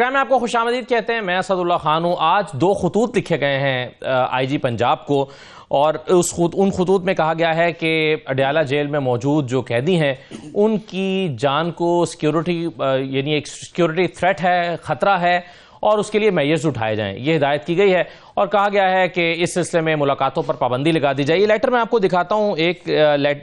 Programme میں آپ کو خوش آمدید کہتے ہیں. میں اسد اللہ خان ہوں. آج 2 خطوط لکھے گئے ہیں آئی جی پنجاب کو, اور ان خطوط میں کہا گیا ہے کہ اڈیالہ جیل میں موجود جو قیدی ہیں ان کی جان کو سیکیورٹی یعنی ایک سیکیورٹی تھریٹ ہے, خطرہ ہے, اور اس کے لیے میجرز اٹھائے جائیں. یہ ہدایت کی گئی ہے اور کہا گیا ہے کہ اس سلسلے میں ملاقاتوں پر پابندی لگا دی جائے. یہ لیٹر میں آپ کو دکھاتا ہوں.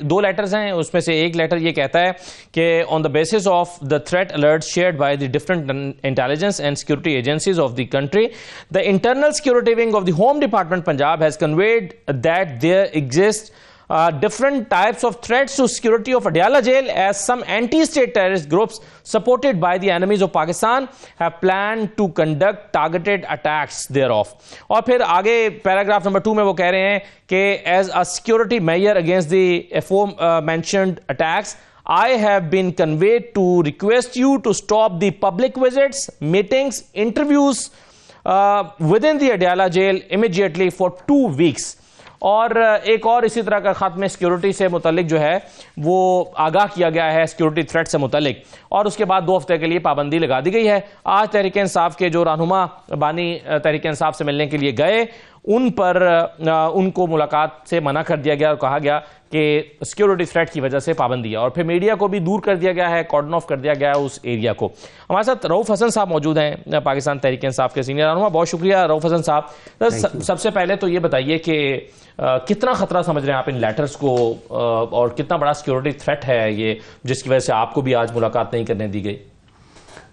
2 لیٹرز ہیں, اس میں سے ایک لیٹر یہ کہتا ہے کہ on the basis of the threat alert shared by the different intelligence and security agencies of the country, the internal security wing of the home department Punjab has conveyed that there exist different types of threats to security of Adiala jail as some anti-state terrorist groups supported by the enemies of Pakistan have planned to conduct targeted attacks thereof. اور پھر آگے paragraph number 2 میں وہ کہہ رہے ہیں کہ as a security measure against the aforementioned attacks, I have been conveyed to request you to stop the public visits, meetings, interviews within the Adiala jail immediately for 2 weeks. اور ایک اور اسی طرح کا خط میں سیکیورٹی سے متعلق جو ہے وہ آگاہ کیا گیا ہے سیکیورٹی تھریٹ سے متعلق, اور اس کے بعد 2 ہفتے کے لیے پابندی لگا دی گئی ہے. آج تحریک انصاف کے جو رہنما بانی تحریک انصاف سے ملنے کے لیے گئے ان پر ان کو ملاقات سے منع کر دیا گیا اور کہا گیا کہ سیکیورٹی تھریٹ کی وجہ سے پابندی ہے, اور پھر میڈیا کو بھی دور کر دیا گیا ہے, کارڈن آف کر دیا گیا ہے اس ایریا کو. ہمارے ساتھ رؤف حسن صاحب موجود ہیں, پاکستان تحریک انصاف کے سینئر رہنما. بہت شکریہ رؤف حسن صاحب. سب سے پہلے تو یہ بتائیے کہ کتنا خطرہ سمجھ رہے ہیں آپ ان لیٹرز کو, اور کتنا بڑا سیکیورٹی تھریٹ ہے یہ جس کی وجہ سے آپ کو بھی آج ملاقات نہیں کرنے دی گئی؟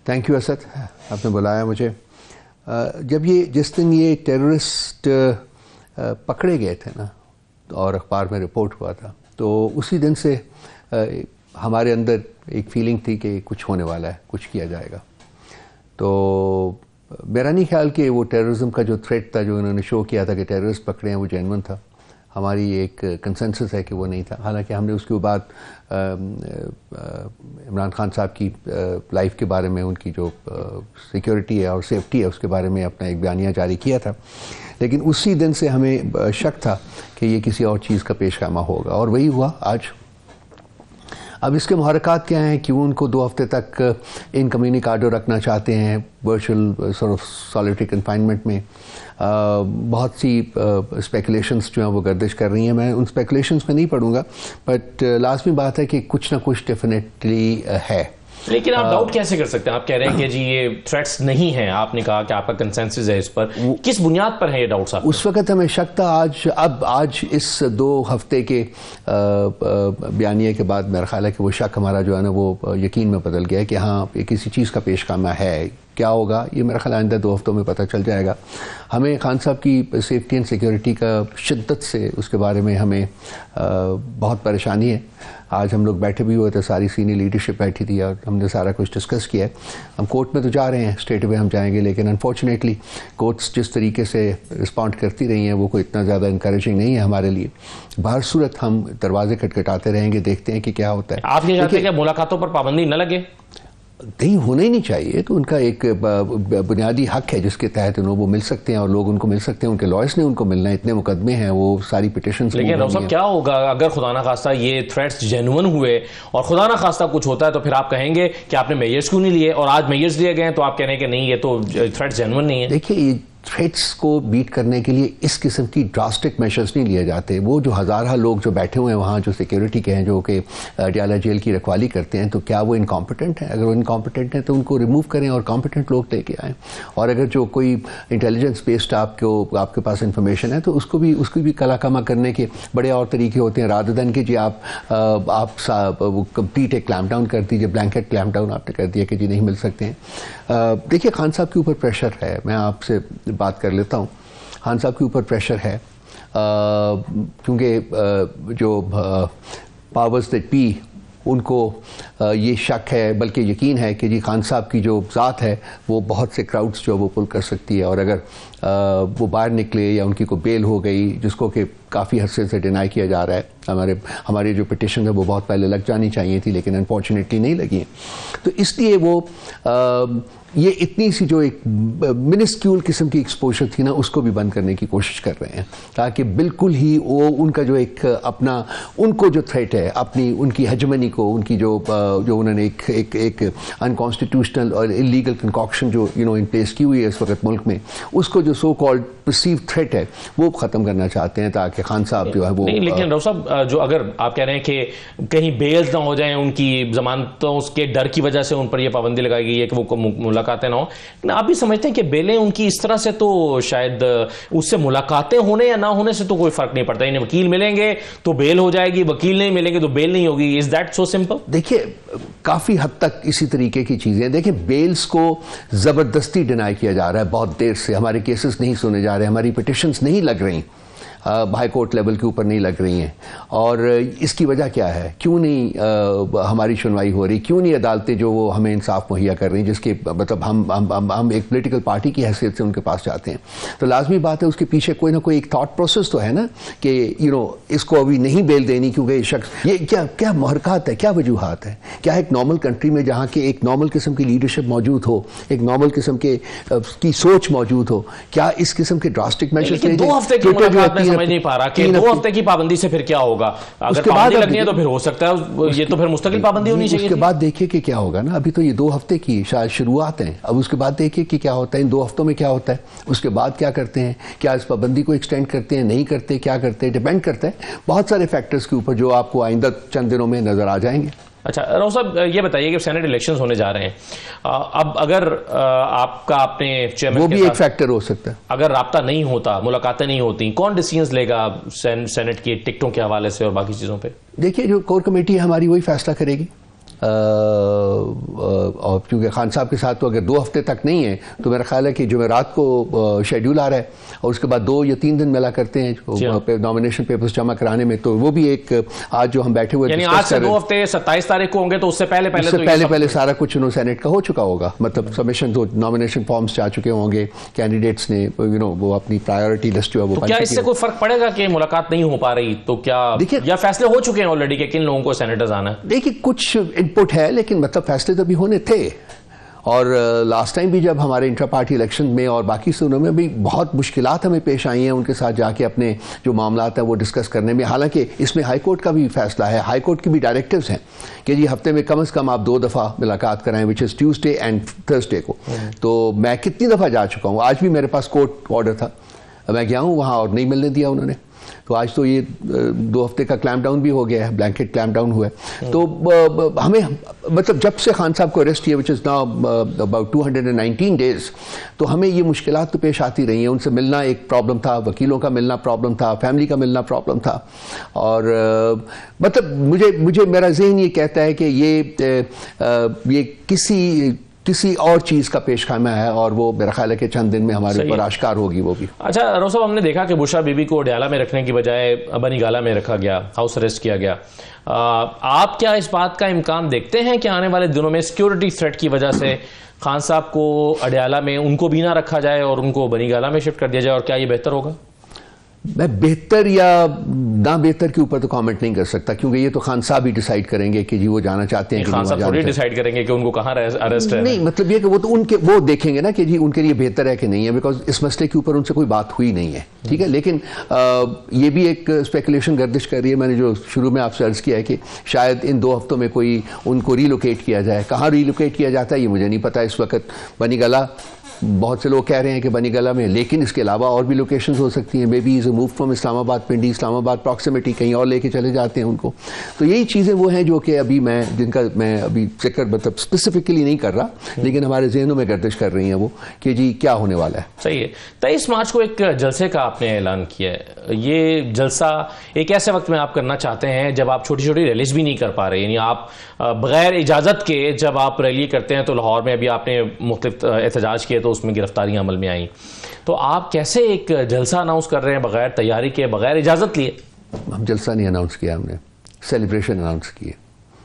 تھینک یو اسد, آپ نے بلایا مجھے. جب جس دن یہ ٹیررسٹ پکڑے گئے تھے نا اور اخبار میں رپورٹ ہوا تھا, تو اسی دن سے ہمارے اندر ایک فیلنگ تھی کہ کچھ ہونے والا ہے, کچھ کیا جائے گا. تو میرا نہیں خیال کہ وہ ٹیررزم کا جو تھریٹ تھا جو انہوں نے شو کیا تھا کہ ٹیررسٹ پکڑے ہیں وہ جینون تھا. ہماری ایک کنسنسس ہے کہ وہ نہیں تھا. حالانکہ ہم نے اس کے بعد عمران خان صاحب کی لائف کے بارے میں, ان کی جو سیکیورٹی ہے اور سیفٹی ہے اس کے بارے میں اپنا ایک بیانیہ جاری کیا تھا, لیکن اسی دن سے ہمیں شک تھا کہ یہ کسی اور چیز کا پیش خیمہ ہوگا, اور وہی ہوا آج. اب اس کے محرکات کیا ہیں؟ کیوں ان کو 2 ہفتے تک ان کمیونیکاڈو رکھنا چاہتے ہیں ورچوئل سالیٹری کنفائنمنٹ میں؟ بہت سی اسپیکولیشنس جو ہیں وہ گردش کر رہی ہیں. میں ان اسپیکولیشنس میں نہیں پڑھوں گا, بٹ لازمی بات ہے کہ کچھ نہ کچھ ڈیفینیٹلی ہے. لیکن آپ ڈاؤٹ کیسے کر سکتے ہیں؟ آپ کہہ رہے ہیں کہ جی یہ تھریٹس نہیں ہیں, آپ نے کہا کہ آپ کا کنسنسس ہے اس پر, کس بنیاد پر ہے یہ ڈاؤٹ صاحب؟ اس وقت ہمیں شک تھا. آج اس 2 ہفتے کے بیانیے کے بعد میرا خیال ہے کہ وہ شک ہمارا جو ہے نا وہ یقین میں بدل گیا ہے کہ ہاں یہ کسی چیز کا پیش خیمہ ہے. کیا ہوگا یہ میرا خیال آئندہ 2 ہفتوں میں پتہ چل جائے گا. ہمیں خان صاحب کی سیفٹی اینڈ سیکیورٹی کا شدت سے اس کے بارے میں ہمیں بہت پریشانی ہے. آج ہم لوگ بیٹھے بھی ہوئے تھے, ساری سینئر لیڈرشپ بیٹھی تھی اور ہم نے سارا کچھ ڈسکس کیا ہے. ہم کورٹ میں تو جا رہے ہیں, اسٹریٹ اوے ہم جائیں گے, لیکن انفارچونیٹلی کورٹس جس طریقے سے رسپونڈ کرتی رہی ہیں وہ کوئی اتنا زیادہ انکریجنگ نہیں ہے ہمارے لیے. بہر صورت ہم دروازے کھٹکھٹاتے رہیں گے, دیکھتے ہیں کہ کیا ہوتا ہے. آپ یہ چاہتے ہیں کہ ملاقاتوں پر پابندی نہ لگے؟ نہیں, ہونا ہی نہیں چاہیے. تو ان کا ایک بنیادی حق ہے جس کے تحت وہ مل سکتے ہیں اور لوگ ان کو مل سکتے ہیں. ان کے لائرس نے ان کو ملنا ہے, اتنے مقدمے ہیں, وہ ساری پٹیشنز. لیکن ڈاکٹر صاحب کیا ہوگا اگر خدا نہ خواستہ یہ تھریٹس جینون ہوئے اور خدا نہ خواستہ کچھ ہوتا ہے, تو پھر آپ کہیں گے کہ آپ نے میجرز کیوں نہیں لیے, اور آج میجرز لیے گئے تو آپ کہہ رہے ہیں کہ نہیں یہ تو تھریٹس جینون نہیں ہے. دیکھیے, یہ تھریٹس کو بیٹ کرنے کے لیے اس قسم کی ڈراسٹک میشرز نہیں لیے جاتے. وہ جو ہزارہ لوگ جو بیٹھے ہوئے ہیں وہاں جو سیکیورٹی کے ہیں, جو کہ اڈیالہ جیل کی رکھوالی کرتے ہیں, تو کیا وہ انکمپیٹنٹ ہیں؟ اگر وہ انکمپیٹنٹ ہیں تو ان کو ریموو کریں اور کمپیٹنٹ لوگ لے کے آئیں. اور اگر جو کوئی انٹیلیجنس بیسڈ آپ کے پاس انفارمیشن ہے تو اس کی بھی کلا کما کرنے کے بڑے اور طریقے ہوتے ہیں, رادر دین کہ جی آپ کمپلیٹ ایک کلیمپ ڈاؤن کر دیجیے, بلینکٹ کلیمپ ڈاؤن آپ نے کر دیا کہ جی نہیں مل سکتے ہیں. دیکھیے, خان صاحب کے اوپر پریشر ہے. میں آپ سے بات کر لیتا ہوں. خان صاحب کے اوپر پریشر ہے کیونکہ جو پاورز دیٹ بی ان کو یہ شک ہے, بلکہ یقین ہے کہ جی خان صاحب کی جو ذات ہے وہ بہت سے کراؤڈز جو وہ پل کر سکتی ہے. اور اگر وہ باہر نکلے یا ان کی کوئی بیل ہو گئی, جس کو کہ کافی عرصے سے ڈینائی کیا جا رہا ہے. ہماری جو پٹیشن ہے وہ بہت پہلے لگ جانی چاہیے تھی, لیکن انفارچونیٹلی نہیں لگی ہیں. تو اس لیے وہ یہ اتنی سی جو ایک منسکیول قسم کی ایکسپوجر تھی نا, اس کو بھی بند کرنے کی کوشش کر رہے ہیں, تاکہ بالکل ہی وہ ان کا جو ایک اپنا ان کو جو تھریٹ ہے اپنی ان کی ہیجمنی کو, ان کی جو انہوں نے ایک انکانسٹیٹیوشنل اور انلیگل کنکاکشن جو ان پلیس کی ہوئی ہے اس وقت ملک میں, اس کو جو سو کالڈ پرسیو تھریٹ ہے وہ ختم کرنا چاہتے ہیں, تاکہ خان صاحب جو ہے وہ نہیں. لیکن ڈاکٹر صاحب جو اگر آپ کہہ رہے ہیں کہ کہیں بیلز نہ ہو جائیں, ان کی ضمانتوں کے ڈر کی وجہ سے ان پر یہ پابندی لگائی گئی ہے کہ وہ ملاقاتیں نہ ہوں, لیکن آپ بھی سمجھتے ہیں کہ بیلیں ان کی اس طرح سے تو شاید اس سے ملاقاتیں ہونے یا نہ ہونے سے تو کوئی فرق نہیں پڑتا, انہیں وکیل ملیں گے تو بیل ہو جائے گی, وکیل نہیں ملیں گے تو بیل نہیں ہوگی. Is that so simple? دیکھیے کافی حد تک اسی طریقے کی چیزیں. دیکھیں بیلز کو زبردستی ڈینائی کیا جا رہا ہے بہت دیر سے, ہمارے کیسز نہیں سنے جا رہے, ہماری پٹیشنز نہیں لگ رہی, ہائی کورٹ لیول کے اوپر نہیں لگ رہی ہیں. اور اس کی وجہ کیا ہے, کیوں نہیں ہماری سنوائی ہو رہی, کیوں نہیں عدالتیں جو وہ ہمیں انصاف مہیا کر رہی ہیں, جس کے مطلب ہم ایک پولیٹیکل پارٹی کی حیثیت سے ان کے پاس جاتے ہیں. تو لازمی بات ہے اس کے پیچھے کوئی نہ کوئی ایک تھاٹ پروسیس تو ہے نا, کہ اس کو ابھی نہیں بیل دینی کیونکہ یہ شخص, یہ کیا محرکات ہے, کیا وجوہات ہیں, کیا ایک نارمل کنٹری میں جہاں کہ ایک نارمل قسم کی لیڈرشپ موجود ہو, ایک نارمل قسم کی سوچ موجود ہو, کیا اس قسم کے ڈراسٹک میجرز لے جائیں؟ سمجھ نہیں پا رہا کہ 2 ہفتے کی پابندی سے پھر کیا ہوگا. اگر پابندی لگنی ہے تو پھر ہو سکتا ہے یہ تو پھر مستقل پابندی ہونی چاہیے. اس کے بعد دیکھیے کہ کیا ہوگا نا, ابھی تو یہ 2 ہفتے کی شاید شروعات ہیں, اب اس کے بعد دیکھیے کہ کیا ہوتا ہے, ان 2 ہفتوں میں کیا ہوتا ہے, اس کے بعد کیا کرتے ہیں, کیا اس پابندی کو ایکسٹینڈ کرتے ہیں, نہیں کرتے, کیا کرتے ہیں, ڈیپینڈ کرتا ہے بہت سارے فیکٹرز کے اوپر جو آپ کو آئندہ چند دنوں میں نظر آ جائیں گے. اچھا راؤ صاحب یہ بتائیے کہ سینٹ الیکشنز ہونے جا رہے ہیں, اب اگر آپ کا اپنے چیئرمین وہ بھی ایک فیکٹر ہو سکتا ہے, اگر رابطہ نہیں ہوتا, ملاقاتیں نہیں ہوتی, کون ڈیسیژنز لے گا سینٹ کی ٹکٹوں کے حوالے سے اور باقی چیزوں پہ؟ دیکھیے جو کور کمیٹی ہے ہماری وہی فیصلہ کرے گی, اور کیونکہ خان صاحب کے ساتھ تو اگر 2 ہفتے تک نہیں ہے تو میرا خیال ہے کہ جمعرات کو شیڈیول آ رہا ہے, اور اس کے بعد 2 یا 3 دن ملا کرتے ہیں نامینیشن پیپرز جمع کرانے میں, تو وہ بھی ایک آج جو ہم بیٹھے ہوئے یعنی آج سے 2 ہفتے 27 تاریخ کو ہوں گے, تو اس سے پہلے سارا کچھ سینٹ کا ہو چکا ہوگا, مطلب سبمیشن نامینیشن فارمز جا چکے ہوں گے, کینڈیڈیٹس نے وہ اپنی پرائیورٹی لسٹ جو ہے وہ. کیا اس سے کوئی فرق پڑے گا کہ ملاقات نہیں ہو پا رہی, تو کیا یا فیصلے ہو چکے ہیں آلریڈی کہ کن لوگوں کو سینیٹرز آنا ہے؟ دیکھیے کچھ انپٹ ہے, لیکن مطلب فیصلے تو بھی ہونے تھے, اور لاسٹ ٹائم بھی جب ہمارے انٹر پارٹی الیکشن میں اور باقی سنوں میں بھی بہت مشکلات ہمیں پیش آئی ہیں ان کے ساتھ جا کے اپنے جو معاملات ہیں وہ ڈسکس کرنے میں. حالانکہ اس میں ہائی کورٹ کا بھی فیصلہ ہے, ہائی کورٹ کی بھی ڈائریکٹیوز ہیں کہ جی ہفتے میں کم از کم آپ 2 دفعہ ملاقات کرائیں, وچ از ٹیوزڈے اینڈ تھرسڈے کو. تو میں کتنی دفعہ جا چکا ہوں, آج بھی میرے پاس کورٹ آرڈر تھا, میں گیا ہوں وہاں اور نہیں ملنے دیا انہوں نے. تو آج تو یہ 2 ہفتے کا کلیم ڈاؤن بھی ہو گیا ہے, بلینکٹ کلیم ڈاؤن ہوا ہے. تو ہمیں مطلب جب سے خان صاحب کو اریسٹ کیا وچ از ناؤ اباؤٹ 219 days, تو ہمیں یہ مشکلات تو پیش آتی رہی ہیں. ان سے ملنا ایک پرابلم تھا, وکیلوں کا ملنا پرابلم تھا, فیملی کا ملنا پرابلم تھا, اور مطلب مجھے میرا ذہن یہ کہتا ہے کہ یہ کسی اور چیز کا پیش خیمہ ہے, اور وہ میرا خیال ہے کہ چند دن میں ہمارے اوپر آشکار ہوگی وہ بھی. اچھا راؤ صاحب, ہم نے دیکھا کہ بشرا بی بی کو اڈیالہ میں رکھنے کی بجائے بنی گالہ میں رکھا گیا, ہاؤس اریسٹ کیا گیا. آپ کیا اس بات کا امکان دیکھتے ہیں کہ آنے والے دنوں میں سیکیورٹی تھریٹ کی وجہ سے خان صاحب کو اڈیالہ میں ان کو بھی نہ رکھا جائے اور ان کو بنی گالہ میں شفٹ کر دیا جائے, اور کیا یہ بہتر ہوگا؟ میں بہتر یا نہ بہتر کے اوپر تو کامنٹ نہیں کر سکتا, کیونکہ یہ تو خان صاحب ہی ڈیسائیڈ کریں گے کہ جی وہ جانا چاہتے ہیں کہ خان صاحب تھوڑی ڈیسائیڈ کریں گے کہ ان کو کہاں اریسٹ ہے. نہیں, مطلب یہ کہ وہ تو وہ دیکھیں گے نا کہ جی ان کے لیے بہتر ہے کہ نہیں ہے, بیکاز اس مسئلے کے اوپر ان سے کوئی بات ہوئی نہیں ہے, ٹھیک ہے. لیکن یہ بھی ایک اسپیکولیشن گردش کر رہی ہے, میں نے جو شروع میں آپ سے عرض کیا ہے کہ شاید ان 2 ہفتوں میں کوئی ان کو ریلوکیٹ کیا جائے. کہاں ریلوکیٹ کیا جاتا ہے یہ مجھے نہیں پتا اس وقت. بنی گالہ بہت سے لوگ کہہ رہے ہیں کہ بنی گالہ میں, لیکن اس کے علاوہ اور بھی لوکیشنز ہو سکتی ہیں. May be is a move from Islamabad, Pindi اسلام آباد پراکسیمیٹی, کہیں اور لے کے چلے جاتے ہیں ان کو. تو یہی چیزیں وہ ہیں جو کہ ابھی جن کا میں ابھی ذکر مطلب اسپیسیفکلی نہیں کر رہا, لیکن ہمارے ذہنوں میں گردش کر رہی ہیں وہ کہ جی کیا ہونے والا ہے. صحیح ہے. 23 مارچ کو ایک جلسے کا آپ نے اعلان کیا ہے. یہ جلسہ ایک ایسے وقت میں آپ کرنا چاہتے ہیں جب آپ چھوٹی چھوٹی ریلیز بھی نہیں کر پا رہے, یعنی آپ بغیر اجازت کے جب آپ ریلی کرتے ہیں, تو لاہور میں ابھی آپ نے مختلف احتجاج کیے تو اس میں گرفتاریاں عمل میں آئیں, تو آپ کیسے ایک جلسہ اناؤنس کر رہے ہیں بغیر تیاری کے, بغیر اجازت لیے؟ ہم جلسہ نہیں اناؤنس کیا, ہم نے سیلیبریشن اناؤنس کی ہے.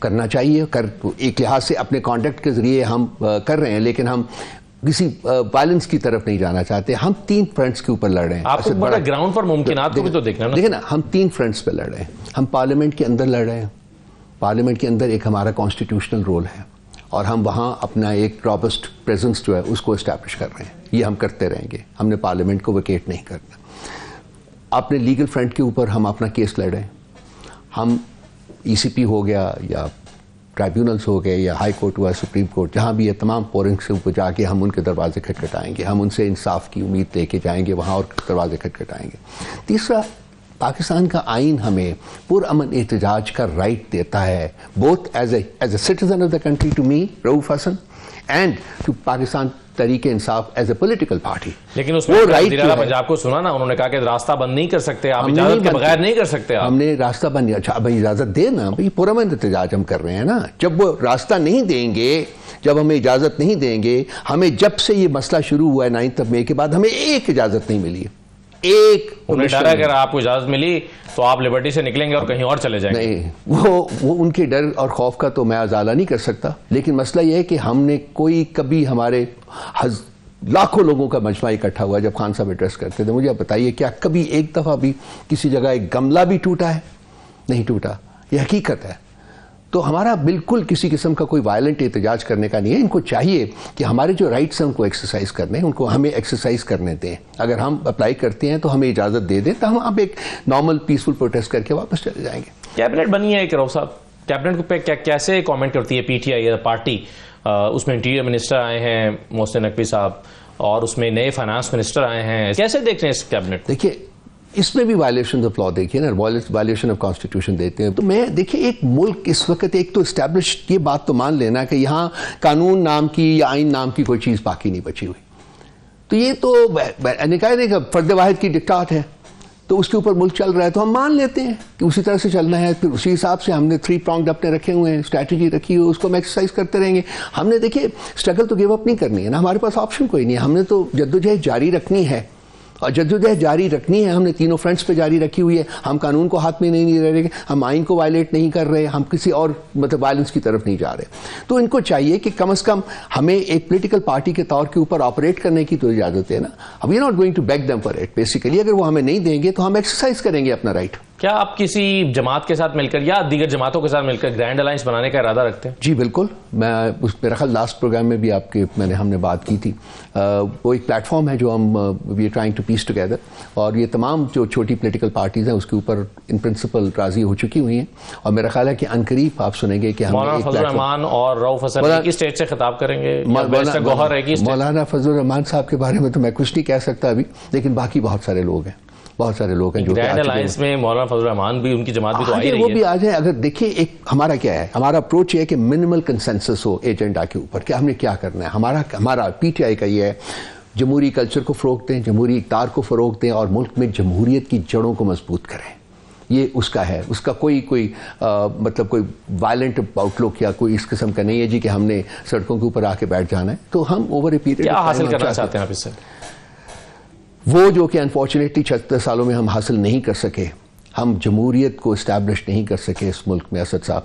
کرنا چاہیے، ایک لحاظ سے اپنے کانٹیکٹ کے ذریعے ہم کر رہے ہیں، لیکن ہم کسی وائلنس کی طرف نہیں جانا چاہتے. ہم 3 فرنٹس کے اوپر لڑ رہے ہیں. آپ کو بڑا گراؤنڈ پر ممکنات کو بھی تو دیکھنا نا. دیکھیں نا، ہم 3 فرنٹس پہ لڑ رہے ہیں. ہم پارلیمنٹ کے اندر لڑ رہے ہیں. پارلیمنٹ کے اندر ایک ہمارا کانسٹیٹیوشنل رول ہے اور ہم وہاں اپنا ایک رابسٹ پریزنس جو ہے اس کو اسٹیبلش کر رہے ہیں. یہ ہم کرتے رہیں گے. ہم نے پارلیمنٹ کو ویکیٹ نہیں کرنا. اپنے لیگل فرنٹ کے اوپر ہم اپنا کیس لڑ رہے ہیں. ہم ECP ہو گیا یا ٹرائیبیونلز ہو گئے یا ہائی کورٹ ہوا، سپریم کورٹ، جہاں بھی یہ تمام فورنگ سے اوپر جا کے ہم ان کے دروازے کھٹکھٹائیں گے. ہم ان سے انصاف کی امید لے کے جائیں گے وہاں اور دروازے کھٹکھٹائیں گے. تیسرا، پاکستان کا آئین ہمیں پرامن احتجاج کا رائٹ دیتا ہے، both as a citizen of the country to me Rauf Hassan and to Pakistan Tehreek Insaf as a political party. لیکن اس میں وزیر اعلیٰ پنجاب کو سنا نا، انہوں نے کہا کہ راستہ بند نہیں کر سکتے آپ، اجازت کے بغیر نہیں کر سکتے آپ. ہم نے راستہ بند. اچھا اب اجازت دے نا بھائی، پرامن احتجاج ہم کر رہے ہیں نا. جب وہ راستہ نہیں دیں گے، جب ہمیں اجازت نہیں دیں گے، ہمیں جب سے یہ مسئلہ شروع ہوا ہے 9 مئی کے بعد ہمیں ایک اجازت نہیں ملی ہے. انہیں ڈر ہے اگر آپ کو اجازت ملی تو آپ لبرٹی سے نکلیں گے اور کہیں اور چلے جائیں گے. نہیں، وہ ان کے ڈر اور خوف کا تو میں ازالہ نہیں کر سکتا، لیکن مسئلہ یہ ہے کہ ہم نے کبھی ہمارے لاکھوں لوگوں کا مجمع اکٹھا ہوا جب خان صاحب ایڈریس کرتے تھے. مجھے آپ بتائیے کیا کبھی ایک دفعہ بھی کسی جگہ ایک گملہ بھی ٹوٹا ہے؟ نہیں ٹوٹا. یہ حقیقت ہے. تو ہمارا بالکل کسی قسم کا کوئی وائلنٹ احتجاج کرنے کا نہیں ہے. ان کو چاہیے کہ ہمارے جو رائٹس ہیں ان کو ایکسرسائز کرنے ہیں، ان کو ہمیں ایکسرسائز کرنے دیں. اگر ہم اپلائی کرتے ہیں تو ہمیں اجازت دے دیں تو ہم اب ایک نارمل پیسفل پروٹیسٹ کر کے واپس چلے جائیں گے. کیبنٹ بنی ہے رؤوف صاحب، کیبنٹ پہ کیسے کامنٹ کرتی ہے PTI پارٹی؟ اس میں انٹیریئر منسٹر آئے ہیں محسن نقوی صاحب، اور اس میں نئے فائنانس منسٹر آئے ہیں. کیسے دیکھ رہے ہیں اس کیبنٹ؟ دیکھیے اس میں بھی وائلیشن آف لا دیکھیے نا، وائلیشن آف کانسٹیٹیوشن دیتے ہیں. تو میں دیکھیے ایک ملک اس وقت ایک تو اسٹیبلش، یہ بات تو مان لینا کہ یہاں قانون نام کی یا آئین نام کی کوئی چیز باقی نہیں بچی ہوئی. تو یہ تو کہا کہ فرد واحد کی ڈکٹاٹ ہے، تو اس کے اوپر ملک چل رہا ہے تو ہم مان لیتے ہیں کہ اسی طرح سے چلنا ہے. پھر اسی حساب سے ہم نے 3 pronged اپنے رکھے ہوئے ہیں، اسٹریٹجی رکھی ہوئی، اس کو ہم ایکسرسائز کرتے رہیں گے. ہم نے دیکھیے اسٹرگل تو گیو اپ نہیں کرنی ہے نا، ہمارے پاس آپشن کوئی نہیں ہے. ہم نے تو جدوجہد جاری رکھنی ہے، اور جدوجہد جاری رکھنی ہے. ہم نے تینوں فرنٹس پہ جاری رکھی ہوئی ہے. ہم قانون کو ہاتھ میں نہیں لے رہے، ہم آئین کو وائلیٹ نہیں کر رہے، ہم کسی اور وائلنس کی طرف نہیں جا رہے. تو ان کو چاہیے کہ کم از کم ہمیں ایک پولیٹیکل پارٹی کے طور کے اوپر آپریٹ کرنے کی تو اجازت ہے نا. We are not going to beg them for it. Basically اگر وہ ہمیں نہیں دیں گے تو ہم ایکسرسائز کریں گے اپنا رائٹ. کیا آپ کسی جماعت کے ساتھ مل کر یا دیگر جماعتوں کے ساتھ مل کر گرینڈ الائنس بنانے کا ارادہ رکھتے ہیں؟ جی بالکل. میرا خیال لاسٹ پروگرام میں بھی ہم نے بات کی تھی. وہ ایک پلیٹ فارم ہے جو ہم we are trying to piece together, اور یہ تمام جو چھوٹی پولیٹیکل پارٹیز ہیں اس کے اوپر ان پرنسپل راضی ہو چکی ہوئی ہیں. اور میرا خیال ہے کہ عنقریب آپ سنیں گے کہ ہم مولانا فضل الرحمان اور رؤوف حسن ایک ہی اسٹیج سے خطاب کریں گے. مولانا فضل الرحمان صاحب کے بارے میں تو میں کچھ نہیں کہہ سکتا ابھی، لیکن باقی بہت سارے لوگ ہیں جو گرینڈ الائنس میں مولانا فضل الرحمان بھی، ان کی جماعت بھی تو آئی رہی ہے. وہ بھی آ جائے. اگر دیکھیں ایک ہمارا کیا ہے، ہمارا اپروچ یہ ہے کہ منیمل کنسنسس ہو ایجنڈا کے اوپر کہ ہم نے کیا کرنا ہے. ہمارا PTI کا یہ ہے، جمہوری کلچر کو فروغ دیں، جمہوری اقدار کو فروغ دیں، اور ملک میں جمہوریت کی جڑوں کو مضبوط کریں. یہ اس کا ہے. اس کا کوئی کوئی وائلنٹ آؤٹ لک یا کوئی اس قسم کا نہیں ہے جی کہ ہم نے سڑکوں کے اوپر آ کے بیٹھ جانا ہے. تو ہم اوور اے پیریڈ کیا حاصل کرنا چاہتے ہیں آپ اس سے؟ وہ جو کہ انفارچونیٹلی 76 سالوں میں ہم حاصل نہیں کر سکے. ہم جمہوریت کو اسٹیبلش نہیں کر سکے اس ملک میں. اسد صاحب،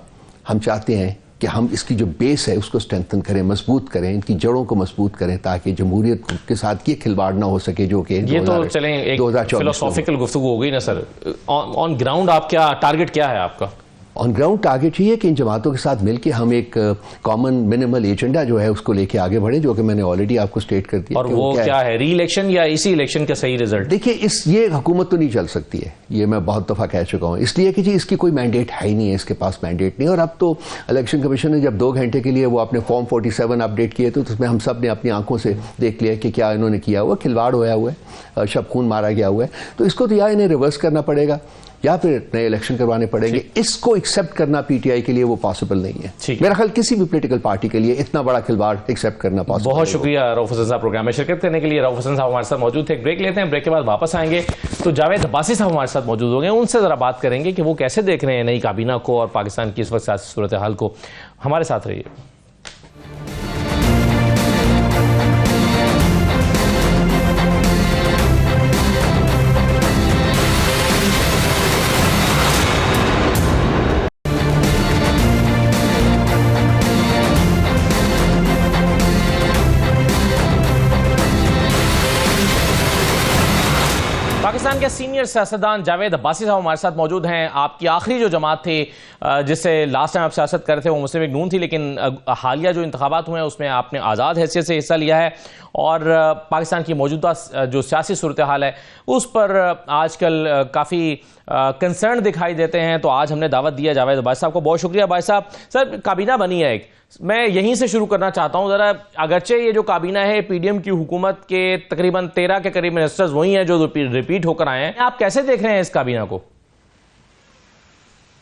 ہم چاہتے ہیں کہ ہم اس کی جو بیس ہے اس کو اسٹرینتھن کریں، مضبوط کریں، ان کی جڑوں کو مضبوط کریں، تاکہ جمہوریت کے ساتھ یہ کھلواڑ نہ ہو سکے جو کہ یہ تو چلیں ایک فلسافیکل گفتگو ہو گئی نا سر. آن گراؤنڈ آپ کیا ٹارگٹ کیا ہے آپ کا؟ آن گراؤنڈ ٹارگٹ یہ ہے کہ ان جماعتوں کے ساتھ مل کے ہم ایک کامن منیمل ایجنڈا جو ہے اس کو لے کے آگے بڑھیں، جو کہ میں نے آلریڈی آپ کو اسٹیٹ کر دیا. اور وہ کیا ہے؟ ری الیکشن یا اسی الیکشن کا صحیح رزلٹ؟ دیکھیے یہ حکومت تو نہیں چل سکتی ہے، یہ میں بہت دفعہ کہہ چکا ہوں. اس لیے کہ جی اس کی کوئی مینڈیٹ ہے ہی نہیں ہے، اس کے پاس مینڈیٹ نہیں. اور اب تو الیکشن کمیشن نے جب 2 گھنٹے کے لیے وہ اپنے فارم 47 اپڈیٹ کیے تو اس میں ہم سب نے اپنی آنکھوں سے دیکھ لیا کہ کیا انہوں نے کیا ہوا، کھلواڑ ہوا ہے، شب خون مارا گیا ہوا ہے. تو اس کو تو یا انہیں ریورس کرنا پڑے گا یا پھر نئے الیکشن کروانے پڑیں گے. اس کو ایکسیپٹ کرنا PTI کے لیے وہ پاسبل نہیں ہے. میرا خیال کسی بھی پولیٹیکل پارٹی کے لیے اتنا بڑا کھلواڑ ایکسیپٹ کرنا پاسبل. بہت شکریہ رؤوف حسن صاحب پروگرام میں شرکت کرنے کے لیے. رؤوف حسن صاحب ہمارے ساتھ موجود تھے. ایک بریک لیتے ہیں، بریک کے بعد واپس آئیں گے تو جاوید عباسی صاحب ہمارے ساتھ موجود ہوں گے. ان سے ذرا بات کریں گے کہ وہ کیسے دیکھ رہے ہیں نئی کابینہ کو اور پاکستان کی اس وقت سیاسی صورتحال کو. ہمارے ساتھ رہیے. پاکستان کے سینئر سیاستدان جاوید عباسی صاحب ہمارے ساتھ موجود ہیں. آپ کی آخری جو جماعت تھی جس سے لاسٹ ٹائم آپ سیاست کرتے تھے وہ مسلم لیگ نون تھی، لیکن حالیہ جو انتخابات ہوئے ہیں اس میں آپ نے آزاد حیثیت سے حصہ لیا ہے اور پاکستان کی موجودہ جو سیاسی صورتحال ہے اس پر آج کل کافی کنسرن دکھائی دیتے ہیں. تو آج ہم نے دعوت دیا جاوید عباسی صاحب کو. بہت شکریہ عباسی صاحب. سر کابینہ بنی ہے ایک، میں یہیں سے شروع کرنا چاہتا ہوں ذرا. اگرچہ یہ جو کابینہ ہے پی ڈی ایم کی حکومت کے تقریباً 13 کے قریب منسٹرز وہی ہیں جو ریپیٹ ہو کر آئے ہیں، آپ کیسے دیکھ رہے ہیں اس کابینہ کو؟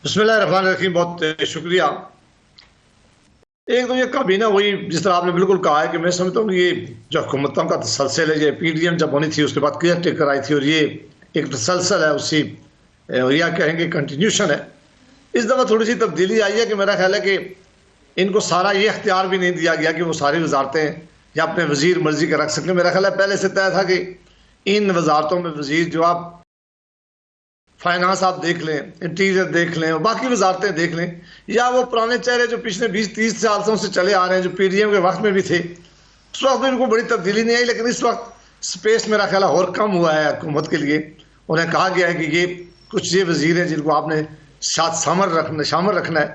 بسم اللہ الرحمن الرحیم. بہت شکریہ. ایک تو یہ کابینہ وہی جس طرح آپ نے بالکل کہا ہے کہ میں سمجھتا ہوں کہ یہ جو حکومتوں کا تسلسل ہے، یہ پی ڈی ایم جب ہونی تھی اس کے بعد کیئر ٹیکر آئی تھی اور یہ ایک تسلسل ہے اسی یا کہیں گے کنٹینیوشن ہے. اس دفعہ تھوڑی سی تبدیلی آئی ہے کہ میرا خیال ہے کہ ان کو سارا یہ اختیار بھی نہیں دیا گیا کہ وہ ساری وزارتیں یا اپنے وزیر مرضی کا رکھ سکیں. میرا خیال ہے پہلے سے طے تھا کہ ان وزارتوں میں وزیر جو آپ فائنانس آپ دیکھ لیں، انٹیریئر دیکھ لیں اور باقی وزارتیں دیکھ لیں، یا وہ پرانے چہرے جو پچھلے 20-30 سالوں سے چلے آ رہے ہیں جو پی ڈی ایم کے وقت میں بھی تھے، اس وقت میں ان کو بڑی تبدیلی نہیں آئی. لیکن اس وقت سپیس میرا خیال ہے اور کم ہوا ہے حکومت کے لیے. انہیں کہا گیا ہے کہ یہ کچھ یہ وزیر ہیں جن کو آپ نے ساتھ شامل رکھنا ہے.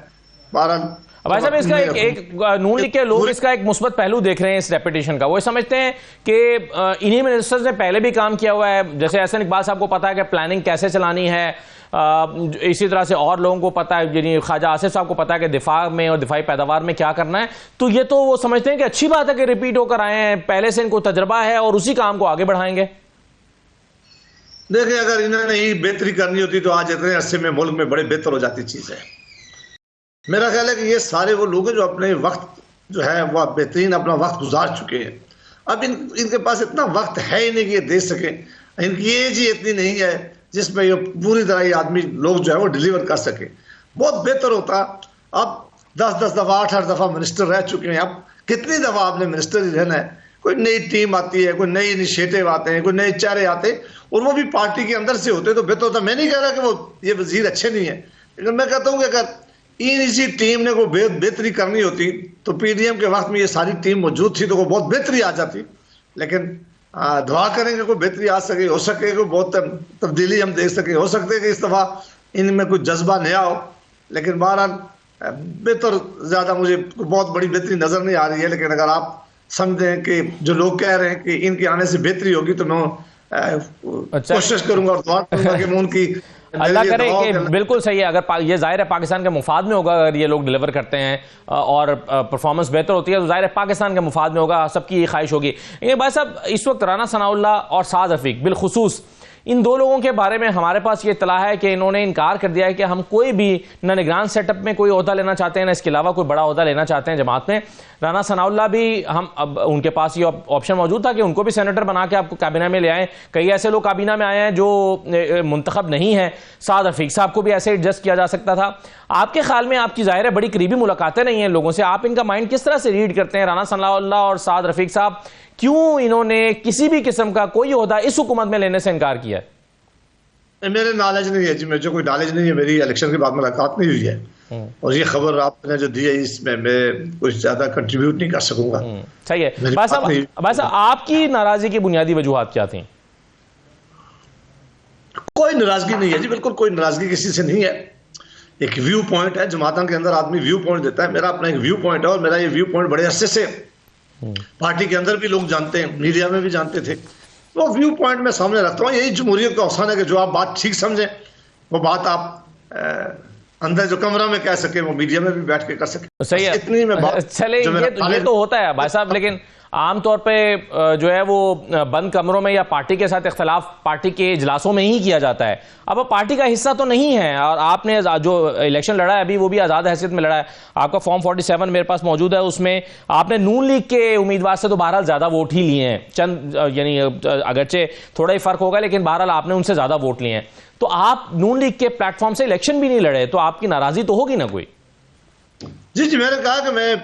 بہرحال بھائی صاحب اس کا ایک نون لیگ کے لوگ اس کا ایک مثبت پہلو دیکھ رہے ہیں اس ریپیٹیشن کا. وہ سمجھتے ہیں کہ انہی منسٹرز نے پہلے بھی کام کیا ہوا ہے. جیسے احسن اقبال صاحب کو پتا ہے کہ پلاننگ کیسے چلانی ہے، اسی طرح سے اور لوگوں کو پتا ہے، یعنی خواجہ آصف صاحب کو پتا ہے کہ دفاع میں اور دفاعی پیداوار میں کیا کرنا ہے. تو یہ تو وہ سمجھتے ہیں کہ اچھی بات ہے کہ ریپیٹ ہو کر آئے ہیں، پہلے سے ان کو تجربہ ہے اور اسی کام کو آگے بڑھائیں گے. دیکھیں اگر انہوں نے ہی بہتری کرنی ہوتی تو آج اتنے عرصے میں ملک میں بڑے بہتر ہو جاتی چیز ہے. میرا خیال ہے کہ یہ سارے وہ لوگ ہیں جو اپنے وقت جو ہے وہ بہترین اپنا وقت گزار چکے ہیں. اب ان کے پاس اتنا وقت ہے ہی نہیں کہ یہ دے سکیں. ان کی ایج ہی اتنی نہیں ہے جس میں یہ پوری طرح یہ آدمی لوگ جو ہے وہ ڈیلیور کر سکے. بہت بہتر ہوتا. اب 10 دفعہ 8 دفعہ منسٹر رہ چکے ہیں، اب کتنی دفعہ آپ نے منسٹر ہی رہنا ہے. کوئی نئی ٹیم آتی ہے، کوئی نئی انیشیٹو آتے ہیں، کوئی نئے چہرے آتے ہیں اور وہ بھی پارٹی کے اندر سے ہوتے تو بہتر ہوتا. میں نہیں کہہ رہا کہ وہ یہ وزیر اچھے نہیں ہیں، لیکن میں کہتا ہوں کہ اگر اسی ٹیم نے کوئی بہتری کرنی ہوتی تو پی ڈی ایم کے وقت میں یہ ساری ٹیم موجود تھی تو وہ بہت بہتری آ جاتی. لیکن دعا کریں کہ کوئی بہتری آ سکے، ہو سکے کہ بہت تبدیلی ہم دیکھ سکیں. ہو سکتے کہ اس دفعہ ان میں کوئی جذبہ نیا ہو، لیکن بہرحال بہتر زیادہ مجھے بہت بڑی بہتری نظر نہیں آ رہی ہے. لیکن اگر آپ سمجھیں کہ جو لوگ کہہ رہے ہیں کہ ان کے آنے سے بہتری ہوگی تو میں کوشش کروں گا اور دعا کروں گا کہ میں ان کی اللہ کرے کہ بالکل صحیح ہے. اگر یہ ظاہر ہے پاکستان کے مفاد میں ہوگا اگر یہ لوگ ڈیلیور کرتے ہیں اور پرفارمنس بہتر ہوتی ہے تو ظاہر ہے پاکستان کے مفاد میں ہوگا، سب کی یہ خواہش ہوگی. بھائی صاحب اس وقت رانا ثناء اللہ اور سعد رفیق بالخصوص ان دو لوگوں کے بارے میں ہمارے پاس یہ اطلاع ہے کہ انہوں نے انکار کر دیا ہے کہ ہم کوئی بھی نہ نگران سیٹ اپ میں کوئی عہدہ لینا چاہتے ہیں نہ اس کے علاوہ کوئی بڑا عہدہ لینا چاہتے ہیں جماعت میں. رانا ثناء اللہ بھی اب ان کے پاس یہ آپشن موجود تھا کہ ان کو بھی سینیٹر بنا کے آپ کو کابینہ میں لے آئیں. کئی ایسے لوگ کابینہ میں آئے ہیں جو منتخب نہیں ہیں. سعد رفیق صاحب کو بھی ایسے ایڈجسٹ کیا جا سکتا تھا. آپ کے خیال میں آپ کی ظاہر ہے بڑی قریبی ملاقاتیں نہیں ہیں لوگوں سے، آپ ان کا مائنڈ کس طرح سے ریڈ کرتے ہیں؟ رانا ثناء اللہ اور سعد رفیق صاحب کیوں انہوں نے کسی بھی قسم کا کوئی عہدہ اس حکومت میں لینے سے انکار کیا ہے؟ میرے نالج نہیں ہے جی، مجھے کوئی نالج نہیں ہے. میری الیکشن کے بعد ملاقات نہیں ہوئی ہے اور یہ خبر آپ نے جو دی ہے اس میں کچھ زیادہ کنٹریبیوٹ نہیں کر سکوں گا. صحیح ہے. بھائی صاحب آپ کی ناراضی کی بنیادی وجوہات کیا تھیں؟ کوئی ناراضگی نہیں ہے جی، بالکل کوئی ناراضگی کسی سے نہیں ہے. ایک ویو پوائنٹ ہے، جماعتوں کے اندر آدمی ویو پوائنٹ دیتا ہے. میرا اپنا ایک ویو پوائنٹ ہے اور میرا یہ ویو پوائنٹ بڑے عرصے سے پارٹی کے اندر بھی لوگ جانتے ہیں، میڈیا میں بھی جانتے تھے. وہ ویو پوائنٹ میں سامنے رکھتا ہوں. یہی جمہوریت کا افسانہ ہے کہ جو آپ بات ٹھیک سمجھیں وہ بات آپ اندر جو کمرہ میں کہہ سکیں وہ میڈیا میں بھی بیٹھ کے کر سکیں. صحیح ہے. اتنی میں بات چلے یہ تو ہوتا ہے بھائی صاحب، لیکن عام طور پہ جو ہے وہ بند کمروں میں یا پارٹی کے ساتھ اختلاف پارٹی کے اجلاسوں میں ہی کیا جاتا ہے. اب وہ پارٹی کا حصہ تو نہیں ہے اور آپ نے جو الیکشن لڑا ہے ابھی وہ بھی آزاد حیثیت میں لڑا ہے. آپ کا فارم 47 میرے پاس موجود ہے، اس میں آپ نے نون لیگ کے امیدوار سے تو بہرحال زیادہ ووٹ ہی لیے ہیں. چند یعنی اگرچہ تھوڑا ہی فرق ہوگا لیکن بہرحال آپ نے ان سے زیادہ ووٹ لیے ہیں. تو آپ نون لیگ کے پلیٹ فارم سے الیکشن بھی نہیں لڑے تو آپ کی ناراضی تو ہوگی نا کوئی؟ جی میں نے کہا کہ میں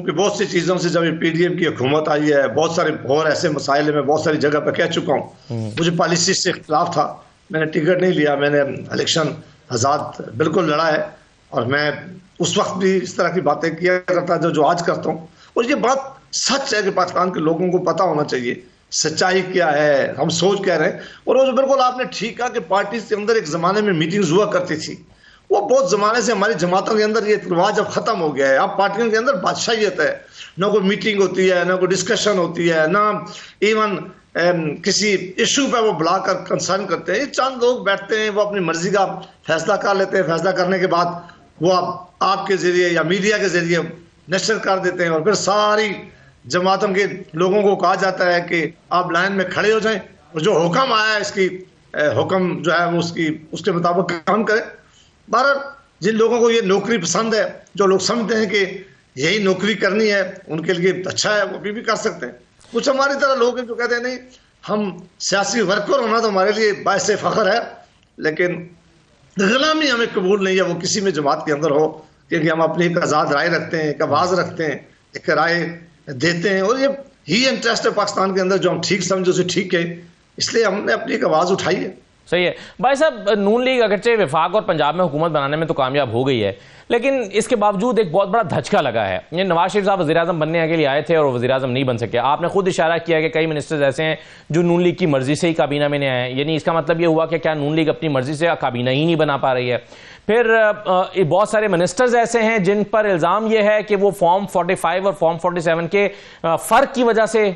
کہ بہت سی چیزوں سے جب پی ڈی ایم کی حکومت آئی ہے بہت سارے اور ایسے مسائل میں بہت ساری جگہ پہ کہہ چکا ہوں. مجھے پالیسی سے اختلاف تھا، میں نے ٹکٹ نہیں لیا، میں نے الیکشن آزاد بالکل لڑا ہے اور میں اس وقت بھی اس طرح کی باتیں کیا کرتا جو آج کرتا ہوں. اور یہ بات سچ ہے کہ پاکستان کے لوگوں کو پتہ ہونا چاہیے. سچائی کیا ہے، ہم سوچ کیا رہے ہیں. اور وہ بالکل آپ نے ٹھیک کہا کہ پارٹی کے اندر ایک زمانے میں میٹنگز ہوا کرتی تھی، وہ بہت زمانے سے ہماری جماعتوں کے اندر یہ رواج اب ختم ہو گیا ہے. اب پارٹیوں کے اندر بادشاہیت ہے، نہ کوئی میٹنگ ہوتی ہے، نہ کوئی ڈسکشن ہوتی ہے، نہ ایون کسی ایشو پہ وہ بلا کر کنسرن کرتے ہیں. یہ چند لوگ بیٹھتے ہیں، وہ اپنی مرضی کا فیصلہ کر لیتے ہیں، فیصلہ کرنے کے بعد وہ آپ کے ذریعے یا میڈیا کے ذریعے نشر کر دیتے ہیں، اور پھر ساری جماعتوں کے لوگوں کو کہا جاتا ہے کہ آپ لائن میں کھڑے ہو جائیں اور جو حکم آیا ہے اس کی حکم جو ہے وہ اس کے مطابق کام کریں. بہرحال جن لوگوں کو یہ نوکری پسند ہے، جو لوگ سمجھتے ہیں کہ یہی نوکری کرنی ہے، ان کے لیے اچھا ہے، وہ بھی کر سکتے ہیں. کچھ ہماری طرح لوگ ہیں جو کہتے ہیں نہیں، ہم سیاسی ورکر ہونا تو ہمارے لیے باعث فخر ہے، لیکن غلامی ہمیں قبول نہیں ہے وہ کسی میں جماعت کے اندر ہو، کیونکہ ہم اپنی ایک آزاد رائے رکھتے ہیں، ایک آواز رکھتے ہیں، ایک رائے دیتے ہیں، اور یہ ہی انٹرسٹ ہے پاکستان کے اندر جو ہم ٹھیک سمجھے اسے ٹھیک ہے، اس لیے ہم نے اپنی ایک آواز اٹھائی ہے. صحیح ہے بھائی صاحب. نون لیگ اگرچہ وفاق اور پنجاب میں حکومت بنانے میں تو کامیاب ہو گئی ہے، لیکن اس کے باوجود ایک بہت بڑا دھچکا لگا ہے. یہ نواز شریف صاحب وزیر اعظم بننے کے لیے آئے تھے اور وزیر اعظم نہیں بن سکے. آپ نے خود اشارہ کیا کہ کئی منسٹرز ایسے ہیں جو نون لیگ کی مرضی سے ہی کابینہ میں نہیں آئے، یعنی اس کا مطلب یہ ہوا کہ کیا نون لیگ اپنی مرضی سے کابینہ ہی نہیں بنا پا رہی ہے. پھر بہت سارے منسٹرز ایسے ہیں جن پر الزام یہ ہے کہ وہ فارم 45 اور فارم 47 کے فرق کی وجہ سے